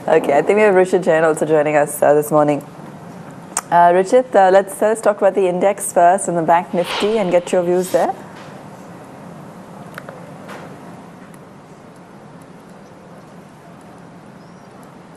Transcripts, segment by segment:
Okay, I think we have Ruchit Jain also joining us this morning. Ruchit, let's talk about the index first and the Bank Nifty and get your views there.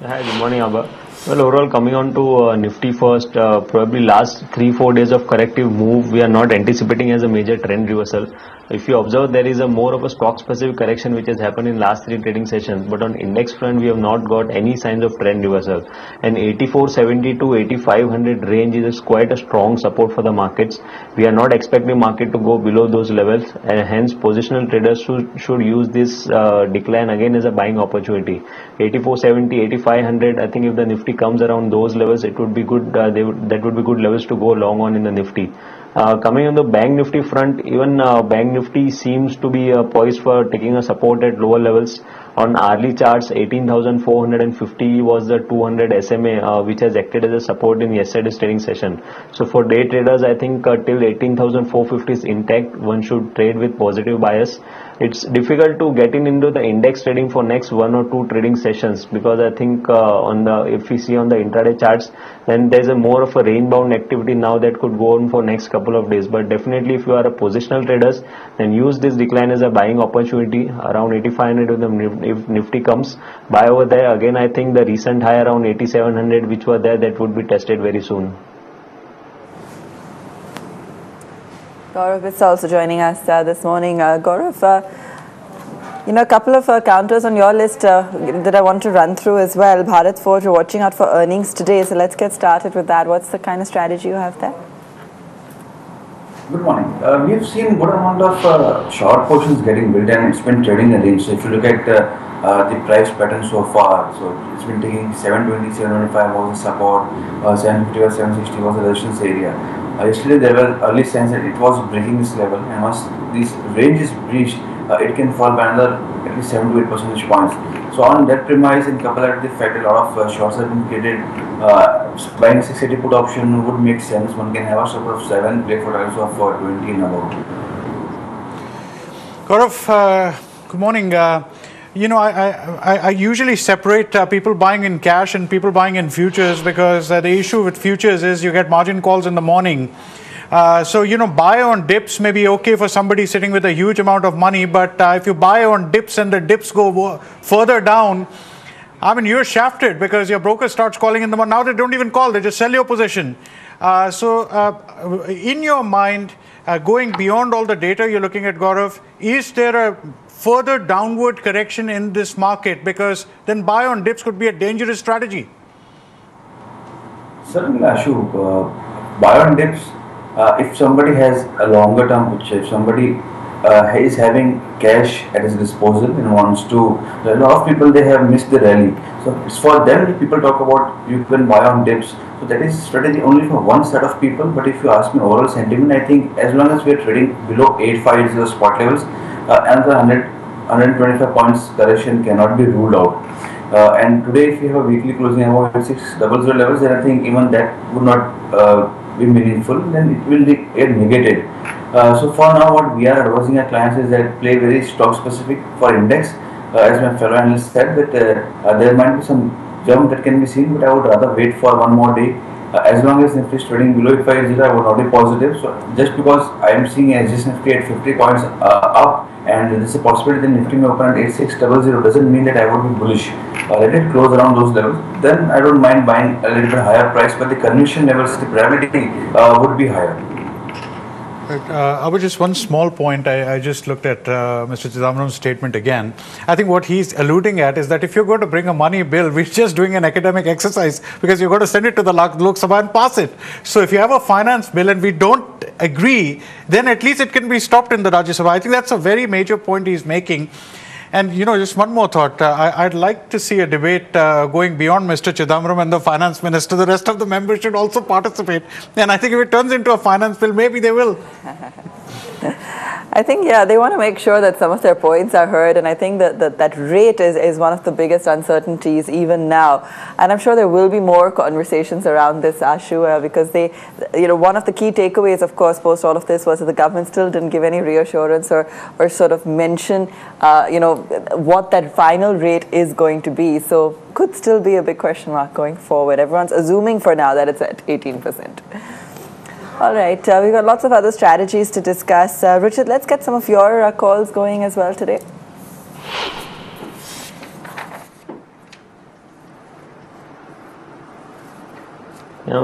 Hi, good morning, Abba. Well, overall, coming on to Nifty first, probably last 3-4 days of corrective move, we are not anticipating as a major trend reversal. If you observe, there is a more of a stock-specific correction which has happened in last 3 trading sessions. But on index front, we have not got any signs of trend reversal. And 8470 to 8500 range is quite a strong support for the markets. We are not expecting market to go below those levels, and hence positional traders should use this decline again as a buying opportunity. 8470, 8500. I think if the Nifty comes around those levels, it would be good. That would be good levels to go long on in the Nifty. Coming on the Bank Nifty front, even Bank Nifty seems to be poised for taking a support at lower levels. On hourly charts, 18,450 was the 200 SMA which has acted as a support in yesterday's trading session. So for day traders, I think till 18,450 is intact, one should trade with positive bias. It's difficult to get into the index trading for next 1 or 2 trading sessions, because I think if we see on the intraday charts, then there's a more of a range bound activity now that could go on for next couple of days. But definitely if you are a positional traders, then use this decline as a buying opportunity around 8500. If Nifty comes, buy over there. Again, I think the recent high around 8700 which were there, that would be tested very soon. Gaurav is also joining us this morning. Gaurav, a couple of counters on your list that I want to run through as well. Bharat Forge, you're watching out for earnings today, so let's get started with that. What's the kind of strategy you have there? Good morning. We have seen good amount of short positions getting built, and it's been trading a range. So if you look at the price pattern so far, so it's been taking 720, 725 was the support, 750 or 760 was the resistance area. Yesterday there were early signs that it was breaking this level, and once this range is breached, it can fall by another at least 7 to 8 percentage points. So on that premise, and coupled with the fact a lot of shorts have been created, buying 680 put option would make sense. One can have a support of 7, play for targets of 20 and above. Gaurav, good morning. I usually separate people buying in cash and people buying in futures, because the issue with futures is you get margin calls in the morning. So, buy on dips may be okay for somebody sitting with a huge amount of money, but if you buy on dips and the dips go further down, I mean, you're shafted, because your broker starts calling in the morning. Now they don't even call, they just sell your position. So in your mind, going beyond all the data you're looking at, Gaurav, is there a further downward correction in this market? Because then buy on dips could be a dangerous strategy. Certainly, Ashu, buy on dips. If somebody has a longer term picture, if somebody is having cash at his disposal and wants to, a lot of people, they have missed the rally. So it's for them. People talk about you can buy on dips. So that is strategy only for one set of people. But if you ask me overall sentiment, I think as long as we are trading below 850 spot levels, another 125 points correction cannot be ruled out. And today, if you have a weekly closing above 600 levels, then I think even that would not be meaningful, then it will get negated. So for now, what we are advising our clients is that play very stock specific for index. As my fellow analyst said, that there might be some jump that can be seen, but I would rather wait for one more day. As long as Nifty is trading below 850, I would not be positive. So just because I am seeing SGS Nifty at 50 points up, and there is a possibility that Nifty may open at 8600, doesn't mean that I would be bullish. Let it close around those levels, then I don't mind buying a little bit higher price, but the conviction levels, the probability would be higher. I would just one small point. I just looked at Mr. Chidambaram's statement again. I think what he's alluding at is that if you're going to bring a money bill, we're just doing an academic exercise, because you're going to send it to the Lok Sabha and pass it. So if you have a finance bill and we don't agree, then at least it can be stopped in the Rajya Sabha. I think that's a very major point he's making. And, just one more thought. I'd like to see a debate going beyond Mr. Chidambaram and the finance minister. The rest of the members should also participate. And I think if it turns into a finance bill, maybe they will. I think, yeah, they want to make sure that some of their points are heard, and I think that rate is one of the biggest uncertainties even now. And I'm sure there will be more conversations around this, Ashu, because one of the key takeaways, of course, post all of this was that the government still didn't give any reassurance or sort of mention, what that final rate is going to be. So could still be a big question mark going forward. Everyone's assuming for now that it's at 18%. All right, we've got lots of other strategies to discuss. Ruchit, let's get some of your calls going as well today.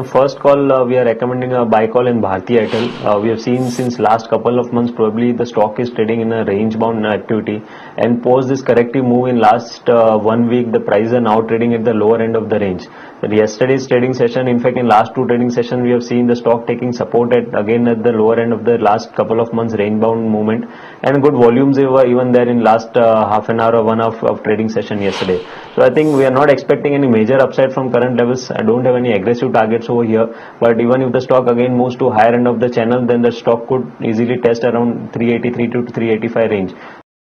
First call, we are recommending a buy call in Bharti Airtel. We have seen since last couple of months, probably the stock is trading in a range-bound activity, and post this corrective move in last 1 week, the prices are now trading at the lower end of the range. Yesterday's trading session, in fact, in last 2 trading sessions, we have seen the stock taking support again at the lower end of the last couple of months range-bound movement, and good volumes were even there in last half an hour or 1 hour of trading session yesterday. So I think we are not expecting any major upside from current levels. I don't have any aggressive targets over here, but even if the stock again moves to higher end of the channel, then the stock could easily test around 383 to 385 range.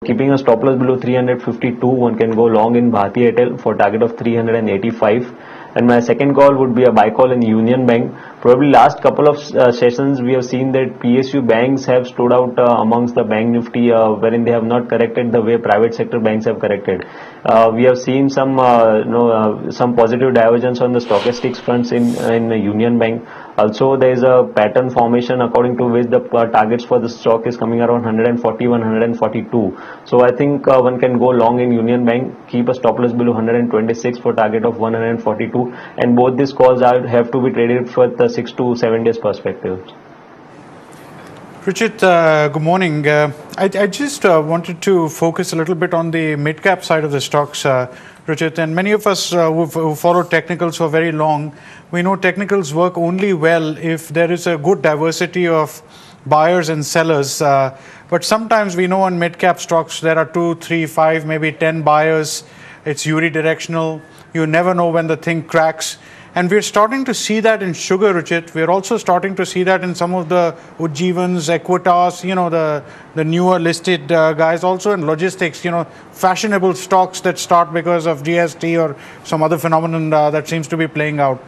Keeping a stop loss below 352, one can go long in Bharti Airtel for target of 385. And my second call would be a buy call in Union Bank. Probably last couple of sessions we have seen that PSU banks have stood out amongst the bank nifty, wherein they have not corrected the way private sector banks have corrected. We have seen some some positive divergence on the stochastics fronts in Union Bank. Also, there is a pattern formation according to which the targets for the stock is coming around 141, 142. So I think one can go long in Union Bank, keep a stop loss below 126 for target of 142, and both these calls have to be traded for the 6 to 7 days perspective. Ruchit, good morning. I just wanted to focus a little bit on the mid-cap side of the stocks, Ruchit, and many of us who follow technicals for very long, we know technicals work only well if there is a good diversity of buyers and sellers. But sometimes we know on mid-cap stocks there are 2, 3, 5, maybe 10 buyers. It's unidirectional. You never know when the thing cracks. And we're starting to see that in sugar, Ruchit. We're also starting to see that in some of the Ujjivans, Equitas, the newer listed guys, also in logistics, fashionable stocks that start because of GST or some other phenomenon that seems to be playing out.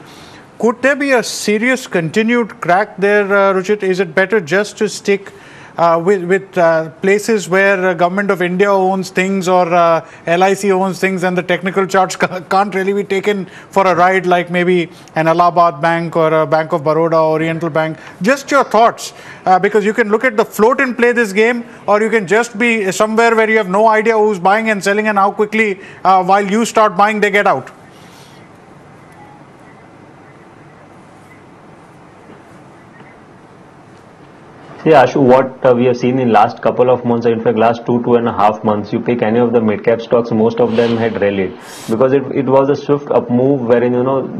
Could there be a serious continued crack there, Ruchit? Is it better just to stick with places where Government of India owns things or LIC owns things, and the technical charts can't really be taken for a ride like maybe an Allahabad Bank or a Bank of Baroda, Oriental Bank? Just your thoughts, because you can look at the float and play this game, or you can just be somewhere where you have no idea who's buying and selling and how quickly while you start buying they get out. Yeah, Ashu, what we have seen in last couple of months, in fact last 2.5 months, you pick any of the mid-cap stocks, most of them had rallied because it was a swift up move wherein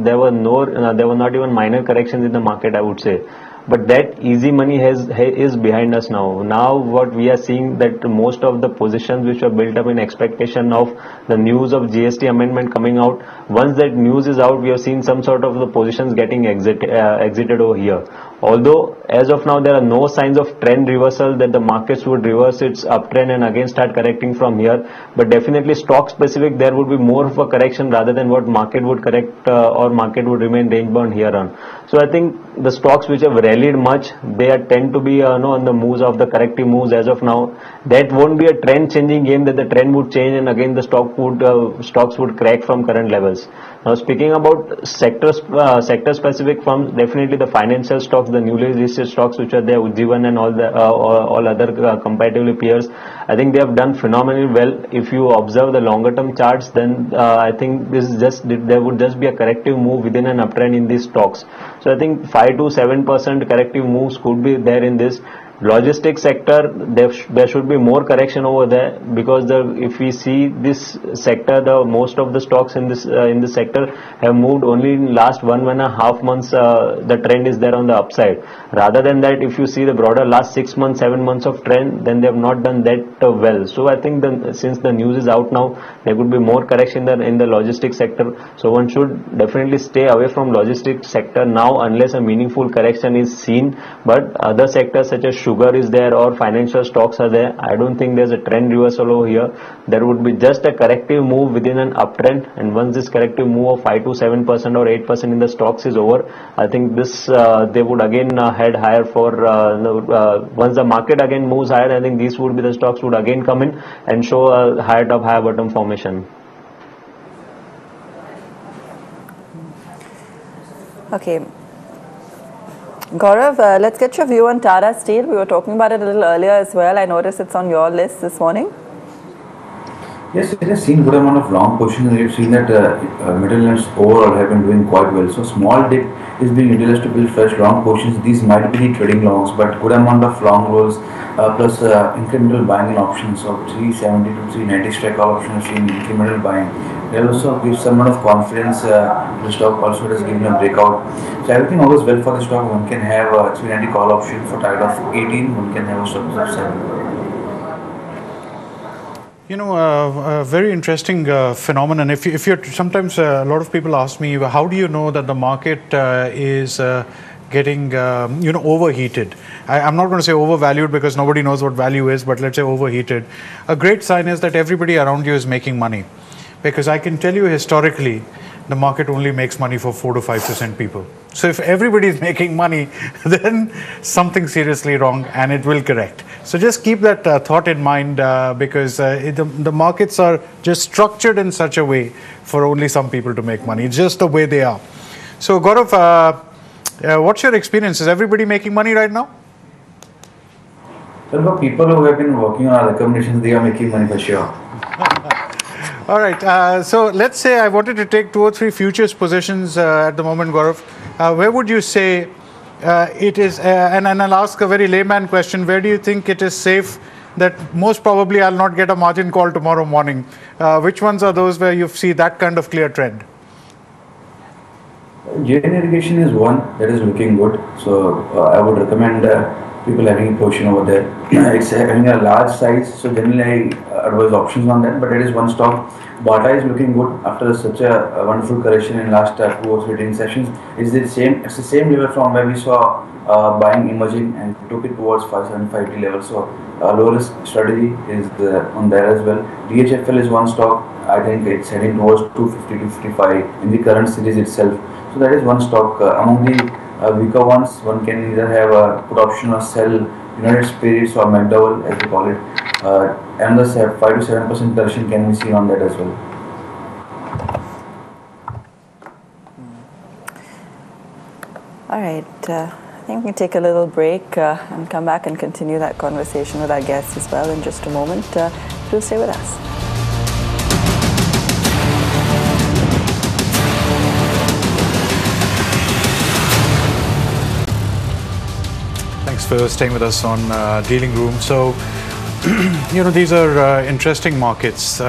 there were not even minor corrections in the market, I would say. But that easy money is behind us now. Now what we are seeing that most of the positions which were built up in expectation of the news of GST amendment coming out, once that news is out, we have seen some sort of the positions getting exited over here. Although as of now there are no signs of trend reversal that the markets would reverse its uptrend and again start correcting from here, but definitely stock specific there would be more of a correction rather than what market would correct or market would remain range bound here on. So I think the stocks which have rallied much, they tend to be on the moves of the corrective moves as of now. That won't be a trend changing game, that the trend would change and again the stocks would crack from current levels. Now speaking about sector specific firms, definitely the financial stocks, the newly listed stocks which are there, Ujjivan and all other comparatively peers, I think they have done phenomenally well. If you observe the longer term charts, then I think there would just be a corrective move within an uptrend in these stocks. So I think 5 to 7% corrective moves could be there in this. Logistics sector, there should be more correction over there because if we see this sector, most of the stocks in this sector have moved only in last 1.5 months. The trend is there on the upside. Rather than that, if you see the broader last 6 months, 7 months of trend, then they have not done that well. So I think since the news is out now, there could be more correction in the logistics sector. So one should definitely stay away from logistics sector now unless a meaningful correction is seen. But other sectors such as sugar is there or financial stocks are there, I don't think there's a trend reversal over here. There would be just a corrective move within an uptrend, and once this corrective move of 5 to 7% or 8% in the stocks is over, I think this they would again head higher for once the market again moves higher. I think these would be the stocks would again come in and show a higher top higher bottom formation. Okay. Gaurav, let's get your view on Tata Steel. We were talking about it a little earlier as well. I noticed it's on your list this morning. Yes, it has seen good amount of long positions. We've seen that middle and overall have been doing quite well. So small dip is being utilized to build fresh long positions. These might be the trading longs, but good amount of long rolls plus incremental buying in options. So 370 to 390 strike call options seen incremental buying. They also give some amount of confidence. The stock also has given a breakout. So everything always well for the stock. One can have a 390 call option for target of 18. One can have a stop loss of 7. You know, a very interesting phenomenon. If you're sometimes a lot of people ask me, how do you know that the market is getting overheated? I'm not going to say overvalued because nobody knows what value is, but let's say overheated. A great sign is that everybody around you is making money, because I can tell you historically, the market only makes money for 4 to 5% people. So if everybody is making money, then something seriously wrong, and it will correct. So just keep that thought in mind, because the markets are just structured in such a way for only some people to make money. It's just the way they are. So Gaurav, what's your experience? Is everybody making money right now? Well, for people who have been working on our recommendations, they are making money for sure. All right. So let's say I wanted to take 2 or 3 futures positions at the moment, Gaurav. Where would you say it is? And I'll ask a very layman question. Where do you think it is safe that most probably I'll not get a margin call tomorrow morning? Which ones are those where you see that kind of clear trend? Jain irrigation is one that is looking good. So I would recommend people having a portion over there. It's having a large size, so generally I advise options on that. But it is one stock. Bata is looking good after such a wonderful correction in last 2 or 3 trading sessions. It's the same level from where we saw buying emerging and took it towards 575 level. So low risk strategy is on there as well. DHFL is one stock. I think it's heading towards 250 to 55 in the current series itself. So that is one stock. Among the weaker ones, one can either have a put option or sell United Spirits or McDowell, as we call it. And the 5 to 7% correction can be seen on that as well. All right. I think we can take a little break and come back and continue that conversation with our guests as well in just a moment. Do stay with us. Thanks for staying with us on Dealing Room. So, these are interesting markets.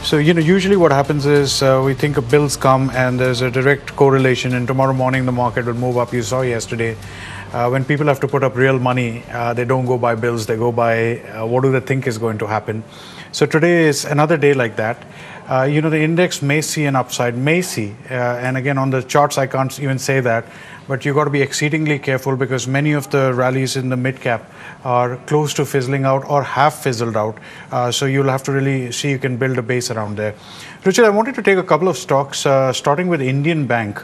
So, usually what happens is we think of bills come and there's a direct correlation, and tomorrow morning the market will move up. You saw yesterday when people have to put up real money, they don't go by bills, they go by what do they think is going to happen. So today is another day like that. The index may see an upside, and again on the charts I can't even say that, but you've got to be exceedingly careful because many of the rallies in the mid cap are close to fizzling out or have fizzled out. So you'll have to really see you can build a base around there. Ruchit, I wanted to take a couple of stocks, starting with Indian Bank.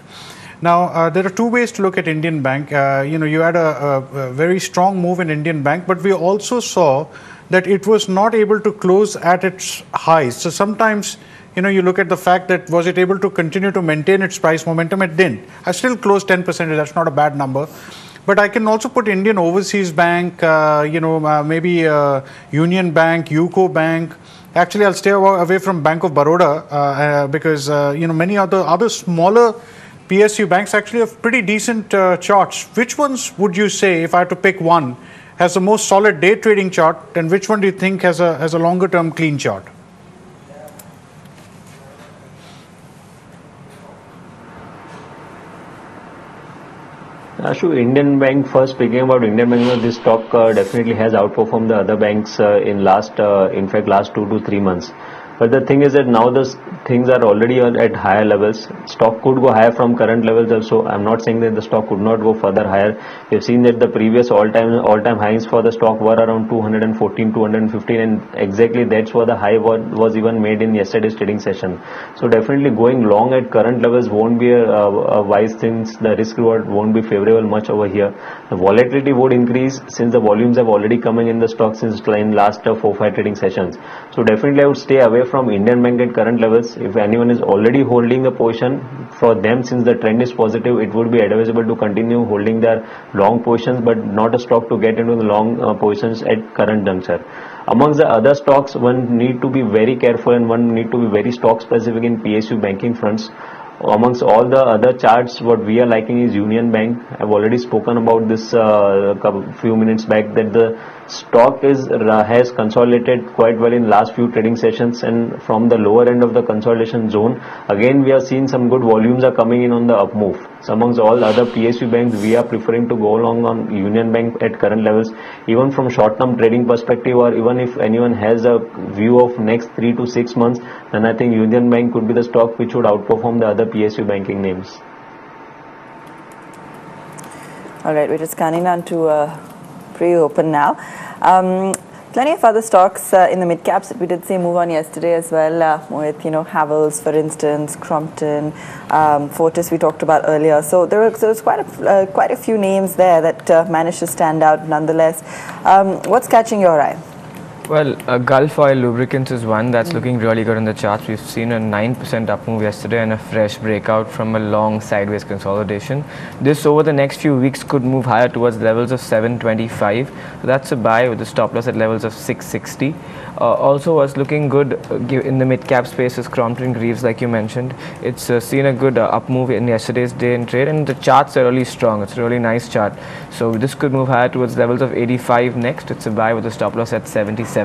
Now, there are 2 ways to look at Indian Bank. You had a very strong move in Indian Bank, but we also saw that it was not able to close at its highs. So sometimes, you look at the fact that was it able to continue to maintain its price momentum? It didn't. I still closed 10%. That's not a bad number. But I can also put Indian Overseas Bank, maybe Union Bank, UCO Bank. Actually, I'll stay away from Bank of Baroda because, many other smaller PSU banks actually have pretty decent charts. Which ones would you say, if I had to pick one, has the most solid day trading chart, and which one do you think has a longer term clean chart? Ashu, Indian Bank, first speaking about Indian Bank, this stock definitely has outperformed the other banks in fact last 2 to 3 months. But the thing is that now the things are already at higher levels. Stock could go higher from current levels also. I'm not saying that the stock could not go further higher. We've seen that the previous all-time highs for the stock were around 214, 215, and exactly that's where the high was even made in yesterday's trading session. So definitely going long at current levels won't be a wise thing. The risk reward won't be favorable much over here. The volatility would increase since the volumes have already coming in the stock since in last 4-5 trading sessions. So definitely I would stay away from Indian Bank at current levels. If anyone is already holding a position, for them, since the trend is positive, it would be advisable to continue holding their long positions, but not a stock to get into the long positions at current juncture. Amongst the other stocks, one need to be very careful and one need to be very stock specific in PSU banking fronts. Amongst all the other charts, what we are liking is Union Bank. I've already spoken about this few minutes back, that the stock has consolidated quite well in last few trading sessions, and from the lower end of the consolidation zone, again we have seen some good volumes are coming in on the up move. So amongst all other PSU banks, we are preferring to go along on Union Bank at current levels, even from short-term trading perspective, or even if anyone has a view of next 3 to 6 months, then I think Union Bank could be the stock which would outperform the other PSU banking names. All right, we're just scanning down to pre-open now. Plenty of other stocks in the mid caps that we did see move on yesterday as well, with Havells, for instance, Crompton, Fortis we talked about earlier. So there was quite a few names there that managed to stand out nonetheless. What's catching your eye? Well, Gulf Oil Lubricants is one that's looking really good in the charts. We've seen a 9% up move yesterday and a fresh breakout from a long sideways consolidation. This over the next few weeks could move higher towards levels of 725. So that's a buy with the stop loss at levels of 660. Also what's looking good in the mid-cap space is Crompton Greaves, like you mentioned. It's seen a good up move in yesterday's day in trade, and the charts are really strong. It's a really nice chart. So this could move higher towards levels of 85 next. It's a buy with a stop loss at 77. All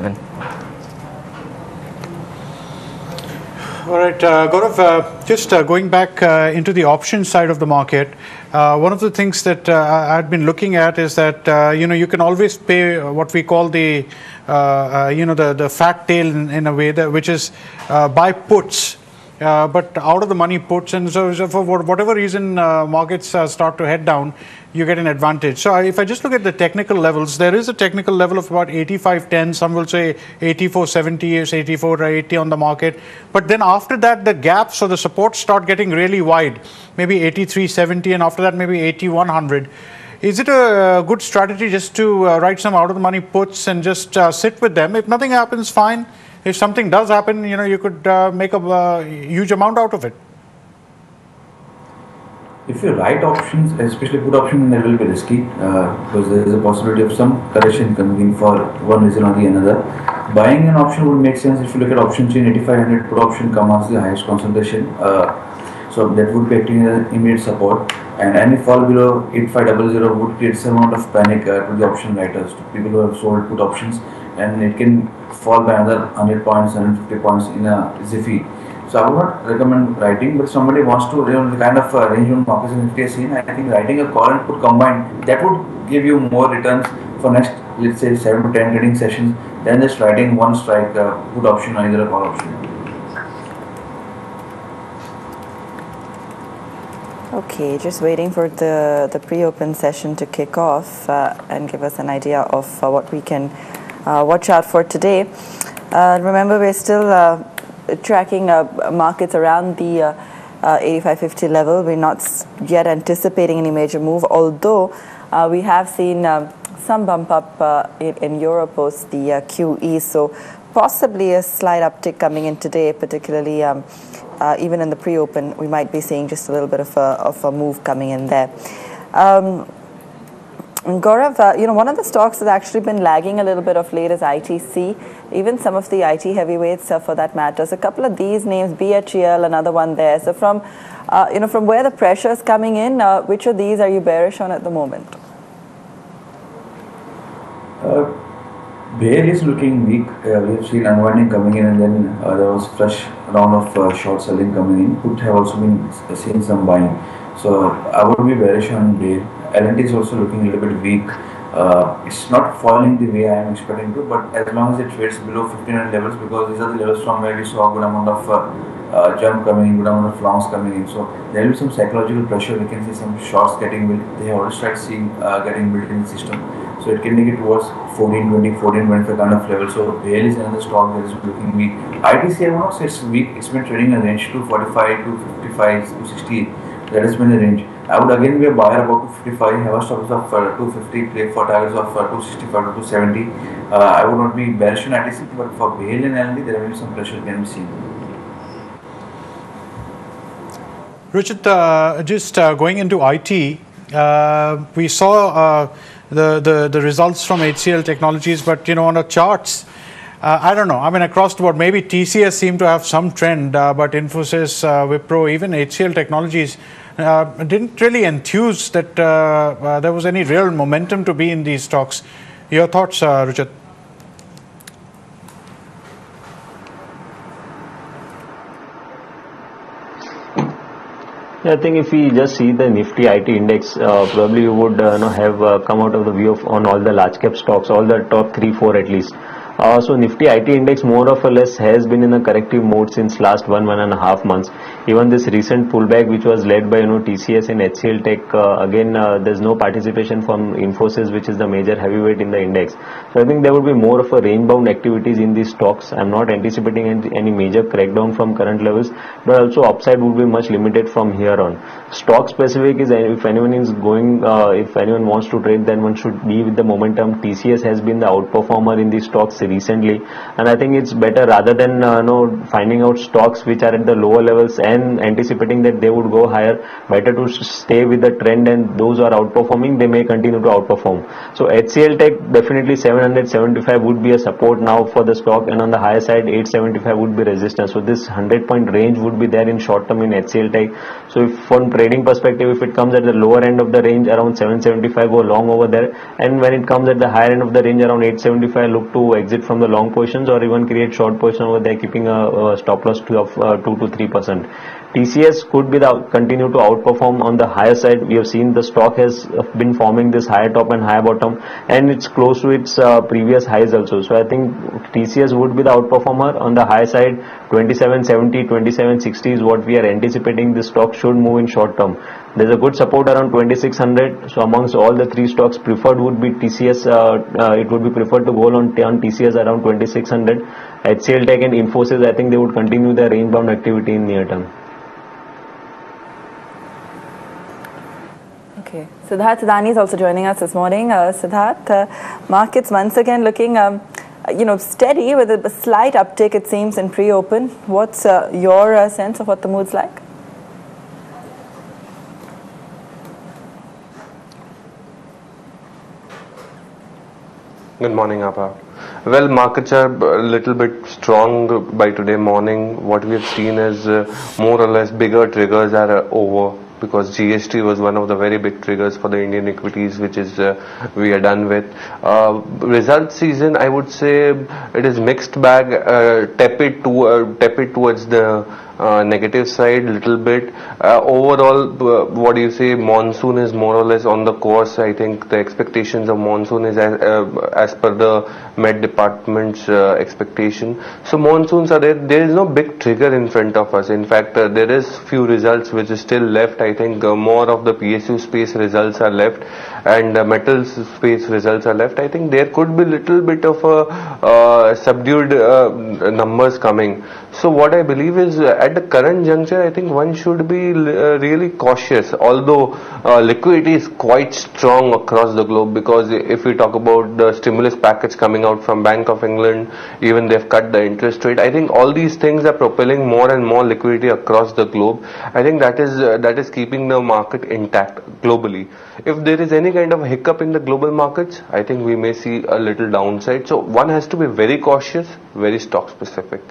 right, Gaurav, just going back into the options side of the market, one of the things that I've been looking at is that you can always pay what we call the the fat tail in a way, that which is buy puts, but out of the money puts, and so for whatever reason markets start to head down, you get an advantage. So if I just look at the technical levels, there is a technical level of about 85.10. Some will say 84.70 is 84.80 on the market. But then after that, the gaps or the supports start getting really wide, maybe 83.70, and after that maybe 8100. Is it a good strategy just to write some out of the money puts and just sit with them? If nothing happens, fine. If something does happen, you could make a huge amount out of it. If you write options, especially put option, they will be risky because there is a possibility of some correction coming in for one reason or the another. Buying an option would make sense if you look at option chain. 8500 put option comes as the highest concentration, so that would be acting as immediate support. And any fall below 8500 would create some amount of panic to the option writers, to people who have sold put options, and it can fall by another 100 points, 150 points in a jiffy. So I would not recommend writing, but somebody wants to the kind of range on markets in 50 scene. I think writing a call and put combined, that would give you more returns for next, let's say 7 to 10 trading sessions than just writing one strike put option or either a call option. Okay, just waiting for the pre-open session to kick off and give us an idea of what we can watch out for today. Remember, we're still tracking markets around the 85.50 level. We're not yet anticipating any major move, although we have seen some bump up in Euro post the QE, so possibly a slight uptick coming in today, particularly even in the pre-open. We might be seeing just a little bit of a move coming in there. Gaurav, one of the stocks that's actually been lagging a little bit of late is ITC, even some of the IT heavyweights for that matter. So a couple of these names, BHEL, another one there. So from where the pressure is coming in, which of these are you bearish on at the moment? BHEL is looking weak. We have seen unwinding coming in, and then there was fresh round of short selling coming in. Put have also been seeing some buying. So I would be bearish on BHEL. L&T is also looking a little bit weak. It's not falling the way I am expecting to, but as long as it trades below 1500 levels, because these are the levels from where we saw a good amount of jump coming in, good amount of longs coming in. So there will be some psychological pressure. We can see some shorts getting built. They have already started seeing getting built in the system. So it can take it towards 1420, 1425 kind of level. So BHEL is another stock that is looking weak. ITC, I will not say it's weak. It's been trading in a range 245, 255, 260. That has been the range. I would again be a buyer about 255. Have a stop of 250. Play for targets of 265 to 270. I would not be bearish on ITC, but for BHEL and LND, there will be some pressure can be seen. Ruchit, just going into IT, we saw the results from HCL Technologies, but on the charts, I don't know. I mean, across the board, maybe TCS seemed to have some trend, but Infosys, Wipro, even HCL Technologies didn't really enthuse that there was any real momentum to be in these stocks. Your thoughts, Ruchit? Yeah, I think if we just see the Nifty IT index, probably you would have come out of the view of on all the large cap stocks, all the top 3-4 at least. So Nifty IT index more or less has been in a corrective mode since last 1.5 months. Even this recent pullback, which was led by TCS and HCL Tech, again there's no participation from Infosys, which is the major heavyweight in the index. So I think there would be more of a range-bound activities in these stocks. I'm not anticipating any major crackdown from current levels, but also upside would be much limited from here on. Stock specific is if anyone is going, if anyone wants to trade, then one should be with the momentum. TCS has been the outperformer in these stocks recently, and I think it's better rather than finding out stocks which are at the lower levels and anticipating that they would go higher. Better to stay with the trend, and those who are outperforming, they may continue to outperform. So HCL Tech definitely 775 would be a support now for the stock, and on the higher side 875 would be resistance. So this 100-point range would be there in short term in HCL Tech. So if from trading perspective, if it comes at the lower end of the range around 775, go long over there, and when it comes at the higher end of the range around 875, look to exit from the long positions or even create short position over there, keeping a stop loss of 2 to 3%. TCS could be continue to outperform on the higher side. We have seen the stock has been forming this higher top and higher bottom, and it's close to its previous highs also. So I think TCS would be the outperformer on the high side. 2770, 2760 is what we are anticipating. This stock should move in short term. There's a good support around 2600. So amongst all the three stocks, preferred would be TCS. It would be preferred to go on TCS around 2600. HCL Tech and Infosys, I think they would continue their range bound activity in near term. Okay, Siddharth Sidani is also joining us this morning. Siddharth, markets once again looking steady with a slight uptick, it seems, in pre-open. What's your sense of what the mood's like? Good morning, Abha. Well, markets are a little bit strong by today morning. What we have seen is more or less bigger triggers are over, because GST was one of the very big triggers for the Indian equities, which is we are done with. Result season, I would say it is mixed bag, tepid towards the negative side little bit. Overall, what do you say, monsoon is more or less on the course. I think the expectations of monsoon is as per the Met Department's expectation. So monsoons are there. There is no big trigger in front of us. In fact, there is few results which is still left. I think more of the PSU space results are left, and metals space results are left. I think there could be little bit of a subdued numbers coming. So what I believe is at the current juncture, I think one should be really cautious, although liquidity is quite strong across the globe, because if we talk about the stimulus package coming out from Bank of England, even they've cut the interest rate. I think all these things are propelling more and more liquidity across the globe. I think that is keeping the market intact globally. If there is any kind of hiccup in the global markets, I think we may see a little downside. So one has to be very cautious, very stock specific.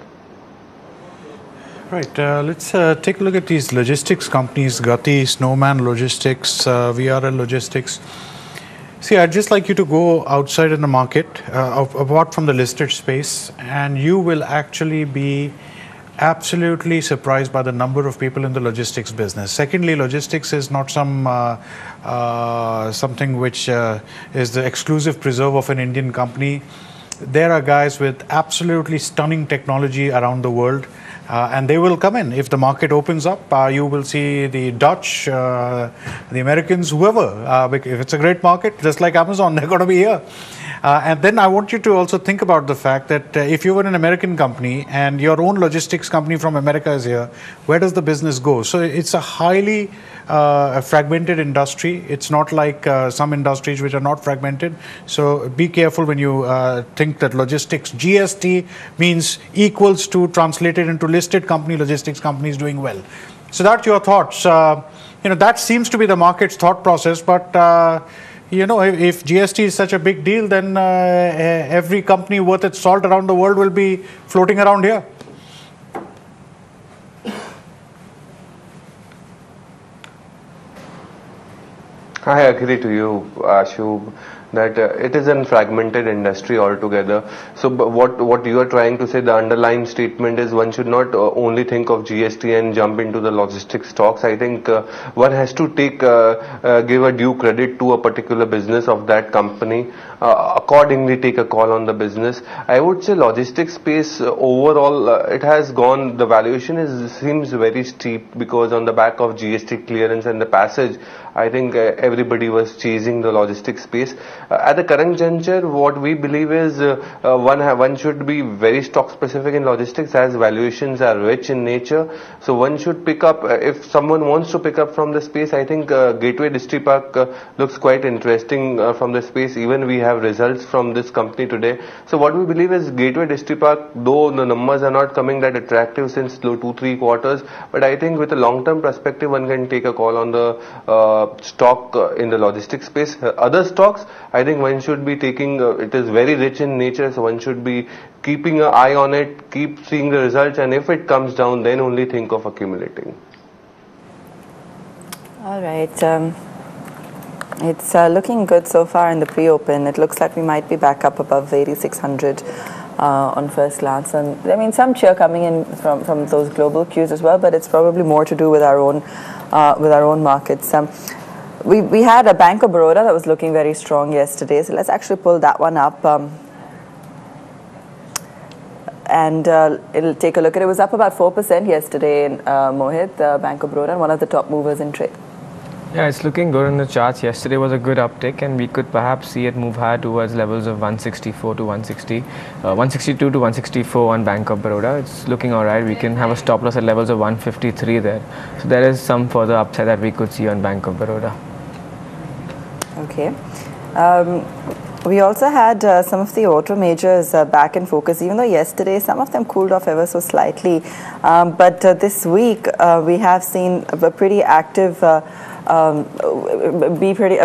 Right, let's take a look at these logistics companies, Gati, Snowman Logistics, VRL Logistics. See, I'd just like you to go outside in the market, apart from the listed space, and you will actually be absolutely surprised by the number of people in the logistics business. Secondly, logistics is not something which is the exclusive preserve of an Indian company. There are guys with absolutely stunning technology around the world. And they will come in. If the market opens up, you will see the Dutch, the Americans, whoever. If it's a great market, just like Amazon, they're going to be here. And then I want you to also think about the fact that if you were an American company and your own logistics company from America is here, where does the business go? So it's a highly fragmented industry. It's not like some industries which are not fragmented. So be careful when you think that logistics GST means equals to translated into listed company logistics companies doing well. So that's your thoughts. That seems to be the market's thought process, but if GST is such a big deal, then every company worth its salt around the world will be floating around here. I agree to you, Ashub, that it is a fragmented industry altogether. So what you are trying to say, the underlying statement is one should not only think of GST and jump into the logistics stocks. I think one has to give a due credit to a particular business of that company, accordingly take a call on the business. I would say logistics space overall, it has gone, the valuation seems very steep because on the back of GST clearance and the passage, I think everybody was chasing the logistics space. At the current juncture, what we believe is one should be very stock specific in logistics as valuations are rich in nature. So one should pick up, if someone wants to pick up from the space, I think Gateway Distripark looks quite interesting from the space. Even we have results from this company today. So what we believe is Gateway Distripark, though the numbers are not coming that attractive since 2-3 quarters, but I think with a long-term perspective, one can take a call on the stock in the logistics space. Other stocks, I think one should be taking, it is very rich in nature, so one should be keeping an eye on it, keep seeing the results, and if it comes down, then only think of accumulating. All right. It's looking good so far in the pre-open. It looks like we might be back up above 8600 on first glance. And I mean, some cheer coming in from those global cues as well, but it's probably more to do with our own markets. We had a Bank of Baroda that was looking very strong yesterday, so let's actually pull that one up and it'll take a look at it. It was up about 4% yesterday in Mohit, Bank of Baroda, one of the top movers in trade. Yeah, it's looking good in the charts. Yesterday was a good uptick, and we could perhaps see it move higher towards levels of 164 to 160, 162 to 164 on Bank of Baroda. It's looking all right. We can have a stop loss at levels of 153 there. So there is some further upside that we could see on Bank of Baroda. Okay. We also had some of the auto majors back in focus, even though yesterday some of them cooled off ever so slightly. But this week we have seen a pretty active a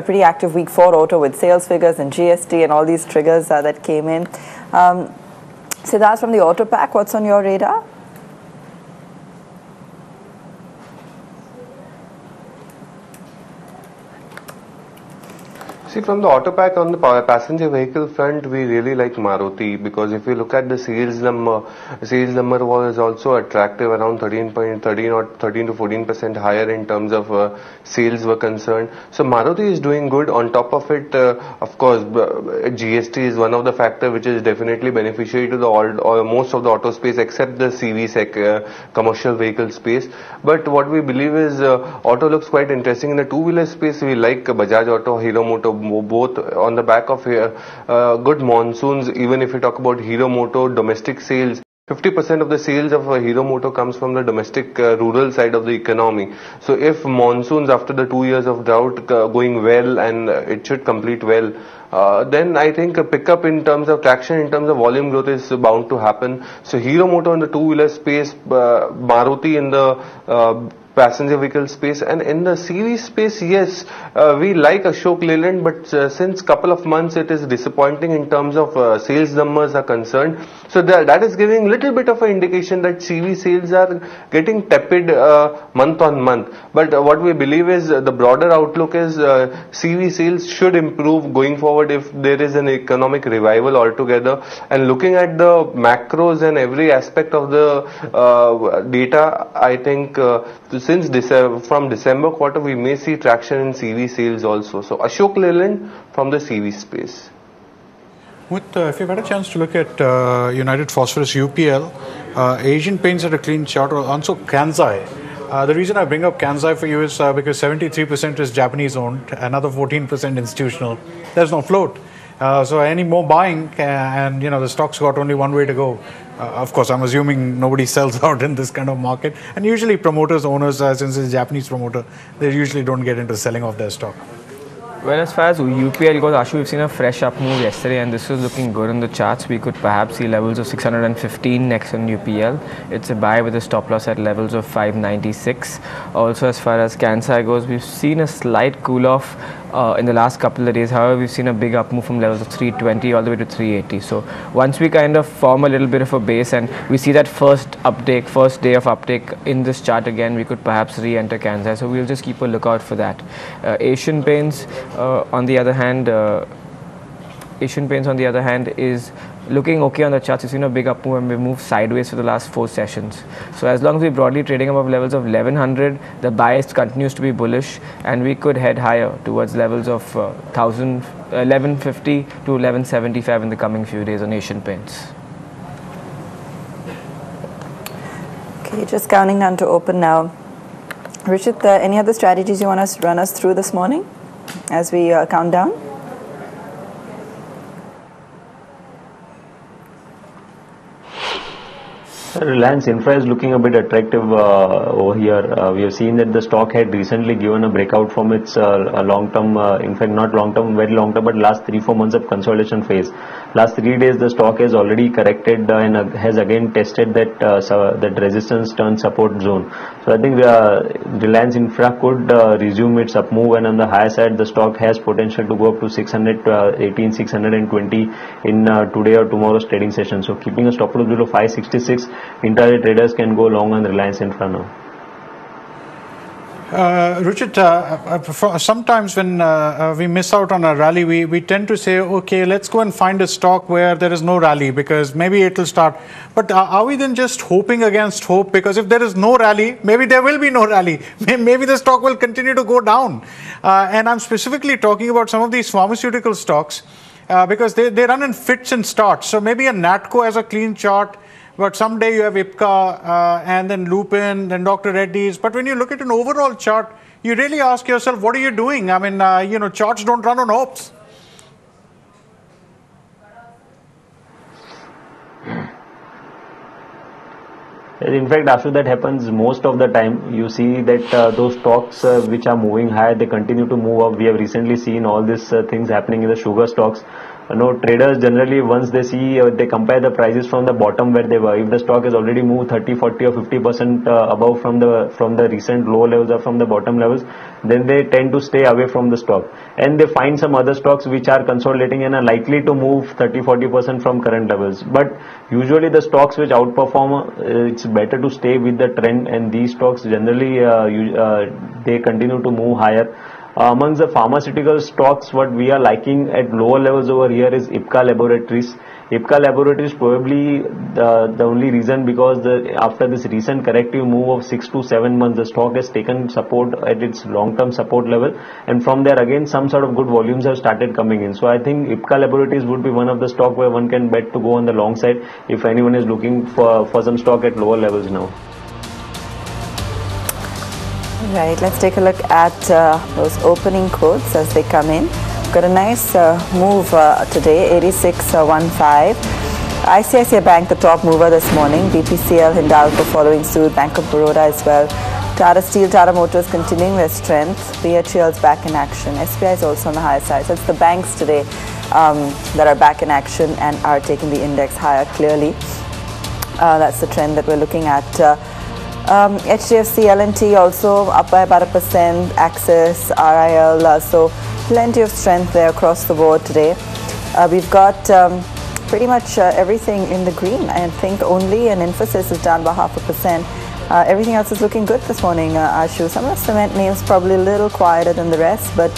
pretty active week for auto with sales figures and GST and all these triggers that came in. So that's from the auto pack. What's on your radar? See, from the auto pack on the passenger vehicle front, we really like Maruti, because if you look at the sales number was also attractive, around 13 to 14% higher in terms of sales were concerned. So Maruti is doing good. On top of it, of course, GST is one of the factors which is definitely beneficiary to the most of the auto space, except the CV commercial vehicle space. But what we believe is auto looks quite interesting. In the two-wheeler space, we like Bajaj Auto, Hero Moto, both on the back of good monsoons. Even if you talk about Hero Moto domestic sales, 50% of the sales of Hero Moto comes from the domestic rural side of the economy. So if monsoons after the 2 years of drought going well, and it should complete well, then I think a pickup in terms of traction, in terms of volume growth is bound to happen. So Hero Moto in the two-wheeler space, Maruti in the passenger vehicle space, and in the CV space, yes, we like Ashok Leyland, but since couple of months it is disappointing in terms of sales numbers are concerned. So that is giving little bit of an indication that CV sales are getting tepid month on month. But what we believe is the broader outlook is CV sales should improve going forward if there is an economic revival altogether. And looking at the macros and every aspect of the data, I think from December quarter we may see traction in CV sales also. So Ashok Leyland from the CV space. If you've had a chance to look at United Phosphorus UPL, Asian Paints had a clean chart, also Kansai. The reason I bring up Kansai for you is because 73% is Japanese owned, another 14% institutional. There's no float. So any more buying, and the stock's got only one way to go. Of course, I'm assuming nobody sells out in this kind of market. And usually promoters, owners, since it's a Japanese promoter, they usually don't get into selling off their stock. Well, as far as UPL goes, Ashu, we've seen a fresh up move yesterday, and this is looking good in the charts. We could perhaps see levels of 615 next on UPL. It's a buy with a stop loss at levels of 596. Also, as far as Kansai goes, we've seen a slight cool off in the last couple of days. However, we've seen a big up move from levels of 320 all the way to 380. So once we kind of form a little bit of a base and we see that first day of uptake in this chart again, we could perhaps re-enter Kansai. So we'll just keep a lookout for that. Asian Paints, on the other hand, is looking okay on the charts. We've seen a big up move and we've moved sideways for the last 4 sessions. So as long as we're broadly trading above levels of 1100, the bias continues to be bullish, and we could head higher towards levels of 1150 to 1175 in the coming few days on Asian Paints. Okay, just counting down to open now. Ruchit, any other strategies you want to run us through this morning as we count down? Reliance Infra is looking a bit attractive over here. We have seen that the stock had recently given a breakout from its long-term, in fact not long-term, very long-term, but last 3-4 months of consolidation phase. Last 3 days the stock has already corrected and has again tested that resistance turn support zone. So I think Reliance Infra could resume its up move, and on the higher side the stock has potential to go up to 618, 620 in today or tomorrow's trading session. So keeping a stop loss below 566, intraday traders can go long on Reliance Infra now. Ruchit, sometimes when we miss out on a rally, we tend to say, okay, let's go and find a stock where there is no rally because maybe it will start. But are we then just hoping against hope? Because if there is no rally, maybe there will be no rally. Maybe the stock will continue to go down. And I'm specifically talking about some of these pharmaceutical stocks because they run in fits and starts. So maybe a Natco has a clean chart, but someday you have Ipca and then Lupin, then Dr. Reddy's. But when you look at an overall chart, you really ask yourself, what are you doing? I mean, charts don't run on hopes. In fact, after that happens most of the time, you see that those stocks which are moving high, they continue to move up. We have recently seen all these things happening in the sugar stocks. Traders generally, once they see, they compare the prices from the bottom where they were. If the stock has already moved 30, 40 or 50% above from the recent low levels or from the bottom levels, then they tend to stay away from the stock. And they find some other stocks which are consolidating and are likely to move 30, 40% from current levels. But usually the stocks which outperform, it's better to stay with the trend, and these stocks generally, they continue to move higher. Amongst the pharmaceutical stocks, what we are liking at lower levels over here is Ipca Laboratories. Ipca Laboratories probably the only reason because after this recent corrective move of 6 to 7 months, the stock has taken support at its long-term support level, and from there again some sort of good volumes have started coming in. So I think Ipca Laboratories would be one of the stock where one can bet to go on the long side if anyone is looking for some stock at lower levels now. Right, let's take a look at those opening quotes as they come in. Got a nice move today, 86.15. ICICI Bank, the top mover this morning. BPCL, Hindalco following suit. Bank of Baroda as well. Tata Steel, Tata Motors continuing their strength. BHEL's back in action. SBI is also on the higher side. So it's the banks today that are back in action and are taking the index higher clearly. That's the trend that we're looking at. HDFC, L&T also up by about 1%, Axis, RIL, so plenty of strength there across the board today. We've got pretty much everything in the green. I think only an Infosys is down by 0.5%. Everything else is looking good this morning, Ashu. Some of the cement names probably a little quieter than the rest, but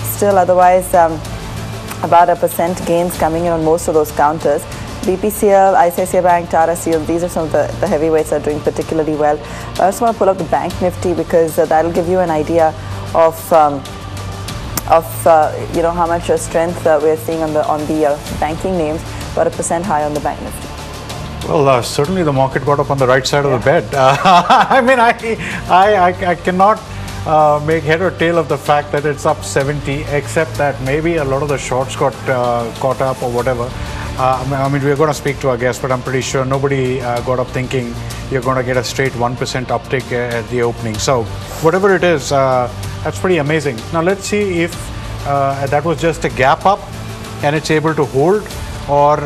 still otherwise about 1% gains coming in on most of those counters. BPCL, ICICI Bank, Tata Steel, these are some of the heavyweights that are doing particularly well. I just want to pull up the Bank Nifty because that'll give you an idea of of how much strength we're seeing on the banking names. About 1% high on the bank nifty. Well, certainly the market got up on the right side of the bed. I mean, I cannot make head or tail of the fact that it's up 70, except that maybe a lot of the shorts got caught up or whatever. I mean, we're going to speak to our guest, but I'm pretty sure nobody got up thinking you're going to get a straight 1% uptick at the opening. So whatever it is, that's pretty amazing. Now let's see if that was just a gap up and it's able to hold, or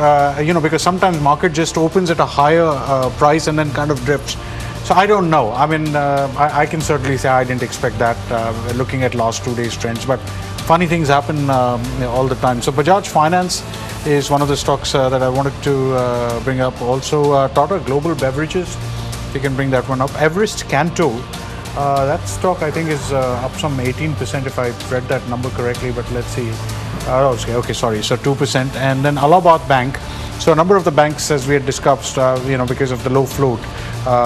because sometimes market just opens at a higher price and then kind of drifts. So I don't know. I mean, I can certainly say I didn't expect that looking at last 2 days trends, but funny things happen all the time. So Bajaj Finance is one of the stocks that I wanted to bring up. Also Tata Global Beverages, if you can bring that one up. Everest Canto, that stock I think is up some 18% if I read that number correctly, but let's see. Okay, sorry, so 2%. And then Allahabad Bank. So a number of the banks, as we had discussed, because of the low float,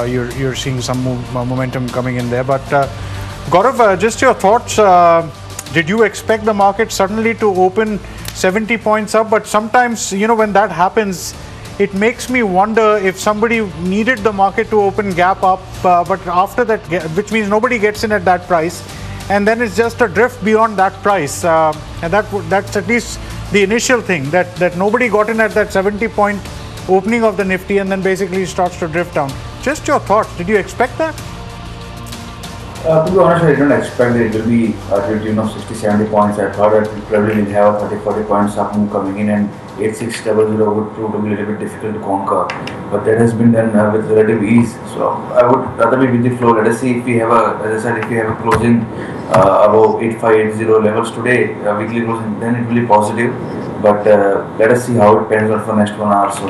you're seeing some momentum coming in there. But Gaurav, just your thoughts. Did you expect the market suddenly to open 70 points up? But sometimes, when that happens, it makes me wonder if somebody needed the market to open gap up, but after that, which means nobody gets in at that price, and then it's just a drift beyond that price, and that's at least the initial thing, that nobody got in at that 70-point opening of the Nifty and then basically starts to drift down. Just your thoughts. Did you expect that? To be honest, I didn't expect that it will be to the tune of 60-70 points. I thought that we probably will have a 30-40 points up move coming in, and 8600 would prove to be a little bit difficult to conquer. But that has been done with relative ease. So I would rather be with the flow. Let us see if we have as I said, if we have a closing above 8580 levels today, weekly closing, then it will be positive. But let us see how it pans out for next 1 hour or so.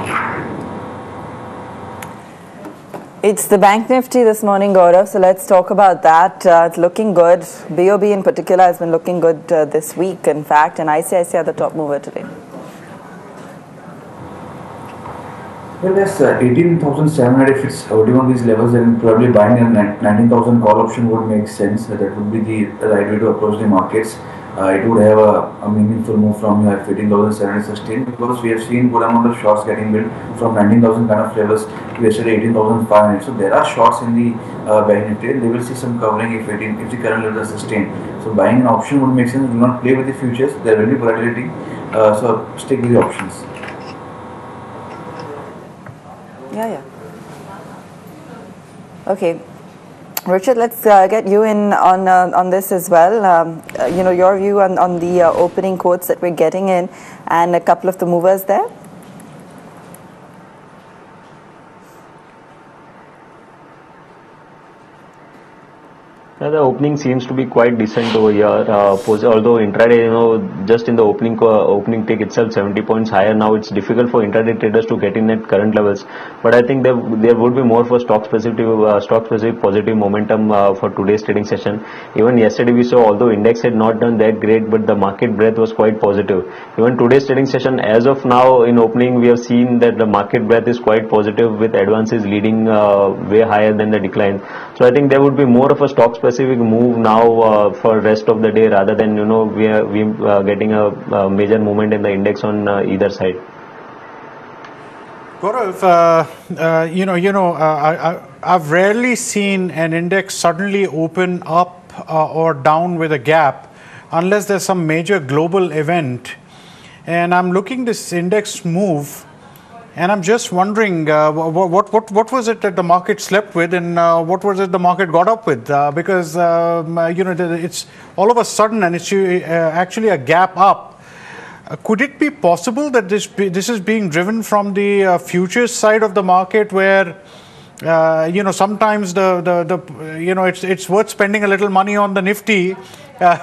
It's the Bank Nifty this morning, Gaurav, so let's talk about that. It's looking good. BOB in particular has been looking good this week, in fact, and ICICI are the top mover today. Well, yes, 18,700, if it's holding on these levels, then probably buying a 19,000 call option would make sense. That would be the right way to approach the markets. It would have a meaningful move from 18,716, because we have seen good amount of shorts getting built from 19,000 kind of levels to yesterday 18,500. So there are shorts in the Bank Nifty. They will see some covering if the current levels are sustained. So buying an option would make sense. Do not play with the futures. There will be volatility. So stick with the options. Yeah. Okay. Ruchit, let's get you in on this as well. Your view on the opening quotes that we're getting in and a couple of the movers there. Yeah, the opening seems to be quite decent over here. Although intraday, just in the opening tick itself, 70 points higher. Now it's difficult for intraday traders to get in at current levels. But I think there would be more for stock specific positive momentum for today's trading session. Even yesterday we saw, although index had not done that great, but the market breadth was quite positive. Even today's trading session, as of now, in opening we have seen that the market breadth is quite positive, with advances leading way higher than the decline. So I think there would be more of a stock specific move now for rest of the day, rather than we are getting a major movement in the index on either side. Gaurav, I've rarely seen an index suddenly open up or down with a gap unless there's some major global event. And I'm looking this index move, and I'm just wondering what was it that the market slept with, and what was it the market got up with? Because it's all of a sudden, and it's actually a gap up. Could it be possible that this is being driven from the futures side of the market, where sometimes it's worth spending a little money on the Nifty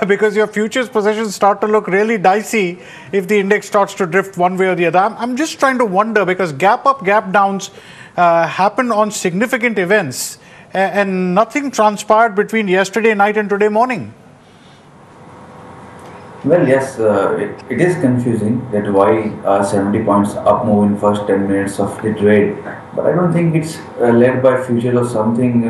because your futures positions start to look really dicey if the index starts to drift one way or the other. I'm just trying to wonder, because gap up, gap downs happen on significant events, and nothing transpired between yesterday night and today morning. Well, yes, it is confusing that why 70 points up move in first 10 minutes of the trade, but I don't think it's led by futures or something,